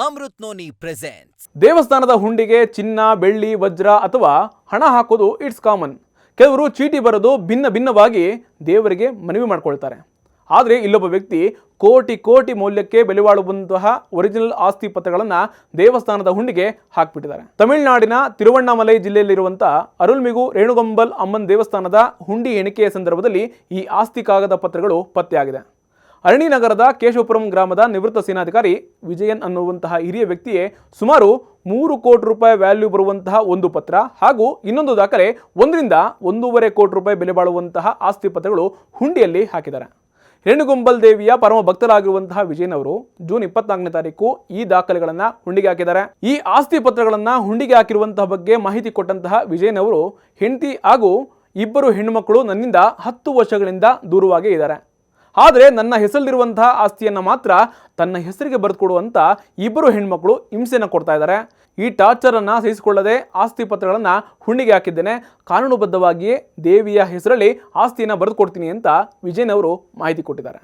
Amrit noni presents. ದೇವಸ್ಥಾನದ ಹುಂಡಿಗೆ ಚಿನ್ನ, ಬೆಳ್ಳಿ, ವಜ್ರ ಅಥವಾ ಹಣ ಹಾಕೋದು ಇಟ್ಸ್ ಕಾಮನ್. ಕೆಲವರು ಚೀಟಿ ಬರೆದು ಭಿನ್ನವಾಗಿ ದೇವರಿಗೆ ಮನವಿ ಮಾಡ್ಕೊಳ್ತಾರೆ. ಆದರೆ ಇಲ್ಲೊಬ್ಬ ವ್ಯಕ್ತಿ ಕೋಟಿ ಕೋಟಿ ಮೌಲ್ಯಕ್ಕೆ ಬೆಲೆ ಬಾಳುವಂತಹ ಒರಿಜಿನಲ್ ಆಸ್ತಿ ಪತ್ರಗಳನ್ನು ದೇವಸ್ಥಾನದ ಹುಂಡಿಗೆ ಹಾಕ್ಬಿಟ್ಟಿದ್ದಾರೆ. ತಮಿಳುನಾಡಿನ ತಿರುವಣ್ಣಾಮಲೈ ಜಿಲ್ಲೆಯಲ್ಲಿರುವಂತಹ ಅರುಳ್ಮಿಗು ರೇಣುಗಂಬಲ್ ಅಮ್ಮನ್ ದೇವಸ್ಥಾನದ ಹುಂಡಿ ಎಣಿಕೆಯ ಸಂದರ್ಭದಲ್ಲಿ ಈ ಆಸ್ತಿ ಕಾಗದ ಪತ್ರಗಳು ಪತ್ತೆಯಾಗಿದೆ. ಅರಣಿ ನಗರದ ಕೇಶವಪುರಂ ಗ್ರಾಮದ ನಿವೃತ್ತ ಸೇನಾಧಿಕಾರಿ ವಿಜಯನ್ ಅನ್ನುವಂತಹ ಹಿರಿಯ ವ್ಯಕ್ತಿಯೇ ಸುಮಾರು 3 ಕೋಟಿ ರೂಪಾಯಿ ವ್ಯಾಲ್ಯೂ ಬರುವಂತಹ ಒಂದು ಪತ್ರ ಹಾಗೂ ಇನ್ನೊಂದು ದಾಖಲೆ 1.5 ಕೋಟಿ ರೂಪಾಯಿ ಬೆಲೆ ಬಾಳುವಂತಹ ಆಸ್ತಿ ಪತ್ರಗಳು ಹುಂಡಿಯಲ್ಲಿ ಹಾಕಿದ್ದಾರೆ. ರೇಣುಗುಂಬಲ್ ದೇವಿಯ ಪರಮ ಭಕ್ತರಾಗಿರುವಂತಹ ವಿಜಯನ್ ಅವರು ಜೂನ್ 24ನೇ ತಾರೀಕು ಈ ದಾಖಲೆಗಳನ್ನು ಹುಂಡಿಗೆ ಹಾಕಿದ್ದಾರೆ. ಈ ಆಸ್ತಿ ಪತ್ರಗಳನ್ನು ಹುಂಡಿಗೆ ಹಾಕಿರುವಂತಹ ಬಗ್ಗೆ ಮಾಹಿತಿ ಕೊಟ್ಟಂತಹ ವಿಜಯನ್ ಅವರು ಹೆಂಡತಿ ಹಾಗೂ 2 ಹೆಣ್ಣುಮಕ್ಕಳು ನನ್ನಿಂದ 10 ವರ್ಷಗಳಿಂದ ದೂರವಾಗಿ ಇದ್ದಾರೆ. ಆದರೆ ನನ್ನ ಹೆಸರಲ್ಲಿರುವಂತಹ ಆಸ್ತಿಯನ್ನು ಮಾತ್ರ ತನ್ನ ಹೆಸರಿಗೆ ಬರೆದುಕೊಡುವಂತ 2 ಹೆಣ್ಮಕ್ಳು ಹಿಂಸೆಯನ್ನು ಕೊಡ್ತಾ ಇದ್ದಾರೆ. ಈ ಟಾರ್ಚರನ್ನು ಸಹಿಸಿಕೊಳ್ಳದೆ ಆಸ್ತಿ ಪತ್ರಗಳನ್ನು ಹುಂಡಿಗೆ ಹಾಕಿದ್ದೇನೆ. ಕಾನೂನುಬದ್ಧವಾಗಿಯೇ ದೇವಿಯ ಹೆಸರಲ್ಲಿ ಆಸ್ತಿಯನ್ನು ಬರೆದುಕೊಡ್ತೀನಿ ಅಂತ ವಿಜಯನ್ ಅವರು ಮಾಹಿತಿ ಕೊಟ್ಟಿದ್ದಾರೆ.